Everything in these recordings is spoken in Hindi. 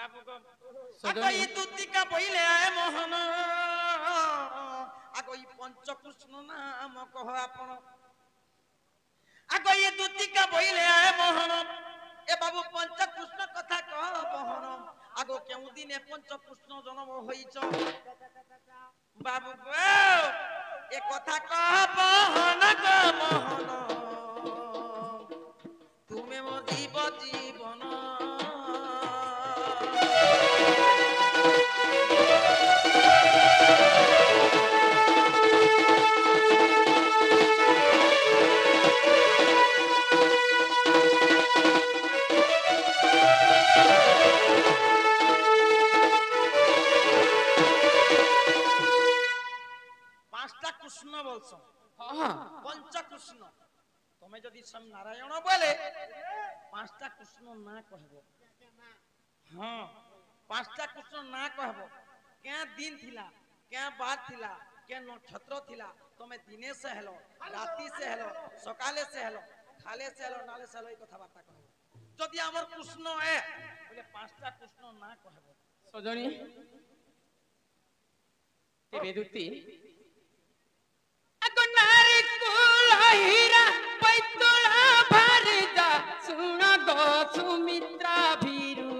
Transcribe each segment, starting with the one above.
बाबू को आगो ये दूतिका बोले आए मोहन आगो ये पंचकृष्ण नाम कह आपण आगो ये दूतिका बोले आए मोहन ए बाबू पंचकृष्ण कथा कह मोहन आगो केउ दिने पंचकृष्ण जन्म होइछ बाबू गो ए कथा कह मोहन गो मोहन तुमे मो जीवन कृष्ण बोलছ हां पंचकृष्ण तमे जदी सम नारायण बोले पांचटा कृष्ण ना कहबो हां पांचटा कृष्ण ना कहबो क्या दिन थिला क्या बात थिला क्या नक्षत्र थिला तमे दिने से हेलो राती से हेलो सकाले से हेलो खाले से हेलो नाले से हेलो ई कथा बार्ता कहबो जदी हमर कृष्ण है बोले पांचटा कृष्ण ना कहबो सजनी ते बेदुती नारी कुलहीरा पैतुला भरदा सुन गो सुमित्रा भीरू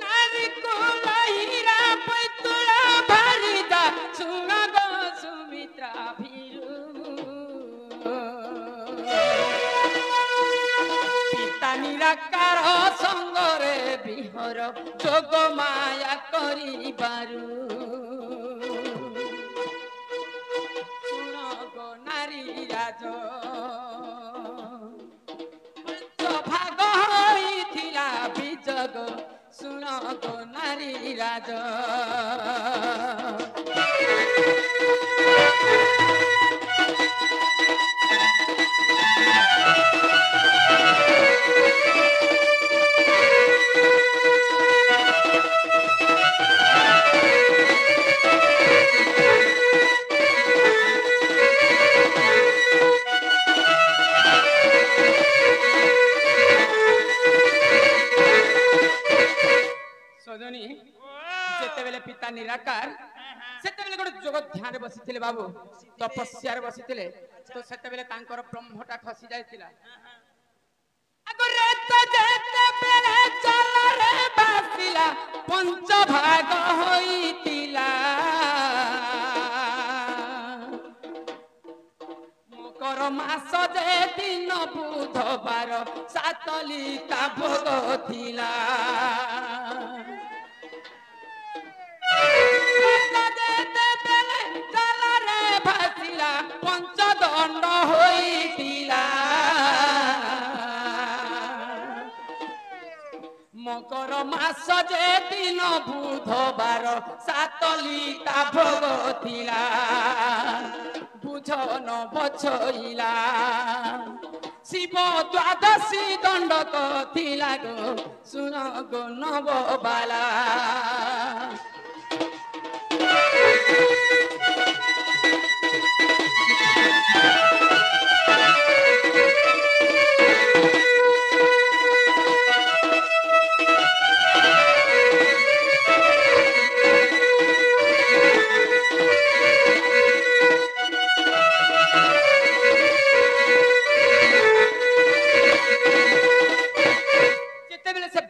नारी कुलहीरा पैतुला भरदा सुन गो सुमित्रा भीरू पिता निराकार संगरे बिहर जोग माया करी बारू सुन गो नारी राज भाग होइथिला बिजग सुन गो नारी राज सजनी जेते बेले पिता निराकार सेते बेले गोटे जोग ध्यान बसिथिले बाबू तपस्या रे बसिथिले तो सेते बेले तांकर ब्रह्मटा खसी जायतिला अगरे तो जेते बेले चल रे बासिला पंच भाग होइतिला मकर मास जे दिन बुधवार सातलिका भोग थिला पंचदंड होइतिला मकर मास जे दिन बुधवार सातलिका भोग थिला बुझ न बछइला शिव द्वादशी दंडक थिला गो सुन गो नव बाला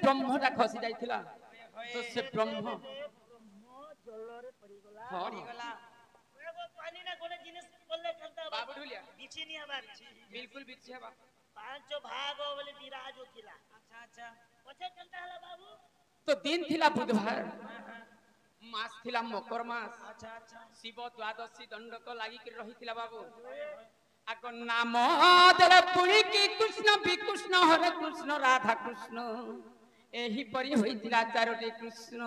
ब्रह्मटा खसी जाइथिला तो से ब्रह्म जलरे पड़ीगला पड़ीगला एगो पानी ना कोने जिनिस बोलले चलता बाबू ढुलिया बिछि नि हबार बिल्कुल बिछि हबा पांच भाग बोले विराज होतिला अच्छा अच्छा पछे चलता हला बाबू तो दिन थिला बुधवार मास थिला मकर मास अच्छा अच्छा शिव द्वादशी दंडक लागि कि रहिथिला बाबू आको नाम देले पुरी की कृष्ण विकृष्ण हरे कृष्ण राधा कृष्ण एही परि होइतिला चारोटी कृष्ण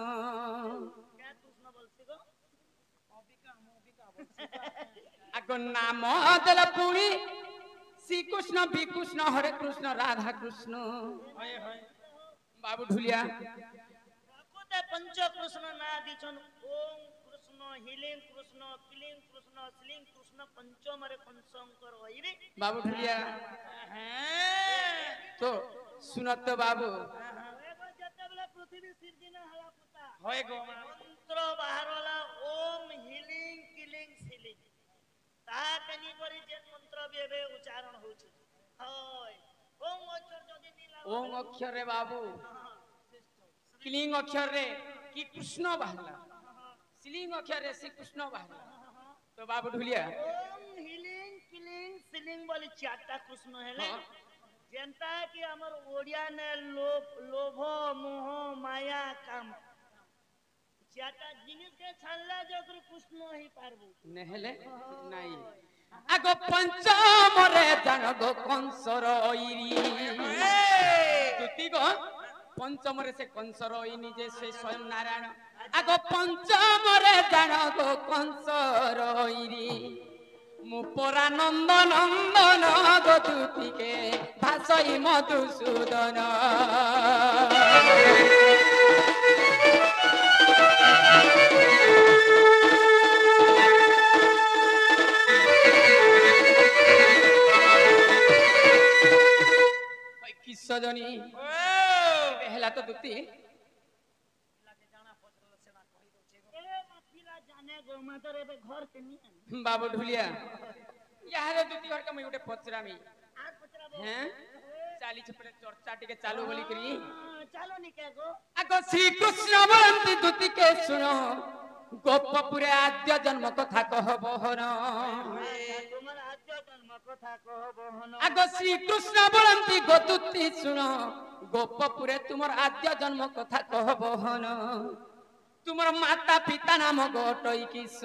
क्या कृष्ण बोलसी गो अबिका बोलसी आको नाम देले पुरी श्री कृष्ण विकृष्ण हरे कृष्ण राधा कृष्ण हाय हाय बाबू ढुलिया प्रकृत पंच कृष्ण ना दिछन ओम कृष्ण हिलिंग कृष्ण किलिंग कृष्ण स्लिंग कृष्ण पंचम रे पंचशंकर होइरे बाबू ढुलिया हैं सुनत बाबू एगो जेतेबेले पृथ्वी सिरदिना हला पुता হয় গো মা मंत्र बाहरला ओम हिलिंग किलिंग सिलिंग ता कनी करी जे मंत्र बेबे उच्चारण होउछ होय ओम अक्षर जदी नीला ओम अक्षर रे बाबू क्लिंग अक्षर रे की कृष्ण बाहला सिलिंग अक्षर रे श्री कृष्ण बाहला तो बाबू ढुलिया ओम हिलिंग किलिंग सिलिंग बोली चारटा कृष्ण हेले हाँ। जनता कि हमर ओडिया ने लोभ मोह माया काम चारटा जिनिस के छानला जकर कृष्ण ही पारबो नेहले नहीं आगो पंचम रे जनगो कंसर ओइरी तुति गो पंचम रे से कंसर ओइ निजे से स्वयं नारायण आगो पंचम रे जनगो कंसर ओइरी मुपरा नंद नंदन गो तुति के भासई मधुसूदन किसजनी पहला तो दुती ए माफिला जाने गो मातर एबे घर के नी बाबू ढुलिया यार दुती घर के मैं उठे पचरामी आज पचराबो हैं चाली छपरे चर्चा टिके चालू बोली करी चलो नी के गो आगो श्री कृष्ण बोलंती दुती के सुनो गोपपुरे आद्य जन्म कथा कहबो हन तुम्हारा आद्य जन्म कथा कहबो हन आगो श्री कृष्ण बोलंती गोतुती सुनो गोपपुरे तुमर आद्य जन्म कथा कहबो हन तुमर माता पिता नाम गोटई किस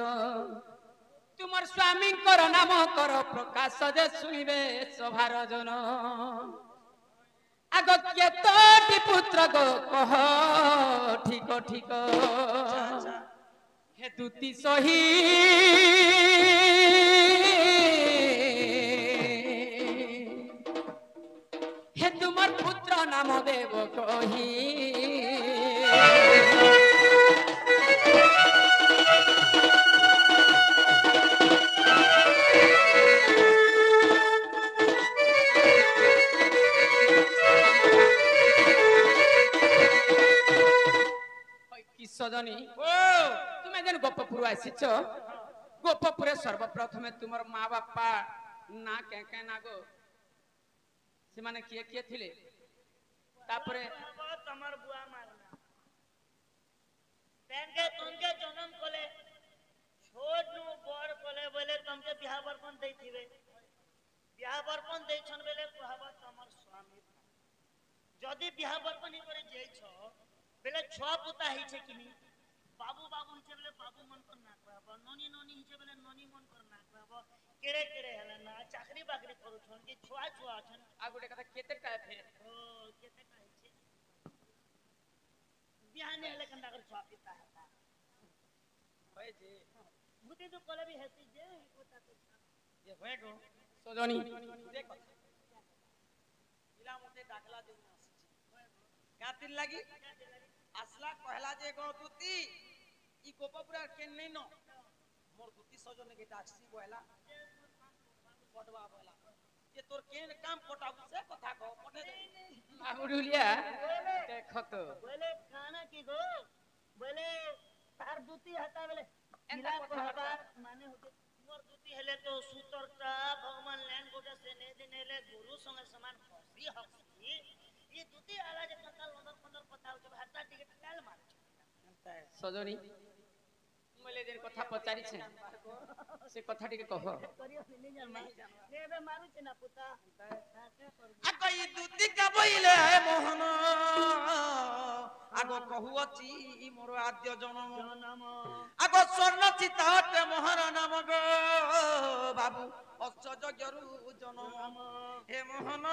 तुमर स्वामी कर नाम कर प्रकाश जे सुनिबे सभार जन आगो केतोटी पुत्र गो कह ठीक ठीक हे दुती सही हे तुमर पुत्र नाम देव कही किसजनी तुम्हें जेन गोपपुर आसीच गोपपुरे सर्वप्रथमे तुमर माँ बापा ना के ना गो से माने किए किए थिले तापरे तमर बुआ मारना तेनके तुमके जन्म कोले छोट नु बड़ कोले बोले तुमके बियाह बरपन देई थिवे बियाह बरपन देई छन बेले कहबा तमर स्वामी जदी बियाह बरपन ही करे जेई छ बेले छ पुता ही छे किनी बाबू बाबू हिचे बेले बाबू मन कर ना कहबा नोनी नोनी हिचे बेले नोनी मन कर ना कहबा केरे केरे हला ना चाकरी बाकरी करू छन के छुआ छुआ छन आ गोटे कथा केते का फेर ओ केते काहे छे बिहाने हले कंदा कर छुआ पिता है হয় যে बुद्धि तो कोले भी हेती जे कोता तो ये হয় গো सजनी দেখ ইলা মতে ডাকলা দেই আসছি কাতির লাগি আসলা কহলা যে গো দুতি ই গোপপুরা কেন নেই ন মোর দুতি সজনে কে ডাকছি বয়লা পটবা বয়লা ये तोर केन काम पटाबू से कथा को पटे दे बाबू ढुलिया देखो तो बोले खाना की गो बोले तार दूती हता बोले इला कहबा माने होते मोर दूती हेले तो सुतरता भगवान लैन गोटे से ने दिन हेले गुरु संगे समान हसी हसी ये दूती आला जे कथा लंदर पंदर कथा हो जब हता टिकट डाल मार सजनी मोले दिन कथा पचारी छे से कथा टिके कह करियो नहीं जान देबे मारू छे ना पुता आगो ई दुती का बइले है मोहन आगो कहू अछि ई मोर आद्य जन्म नाम आगो स्वर्ण चिताट मोहर नाम गो बाबू अश्चर्य जरु जन्म हे मोहन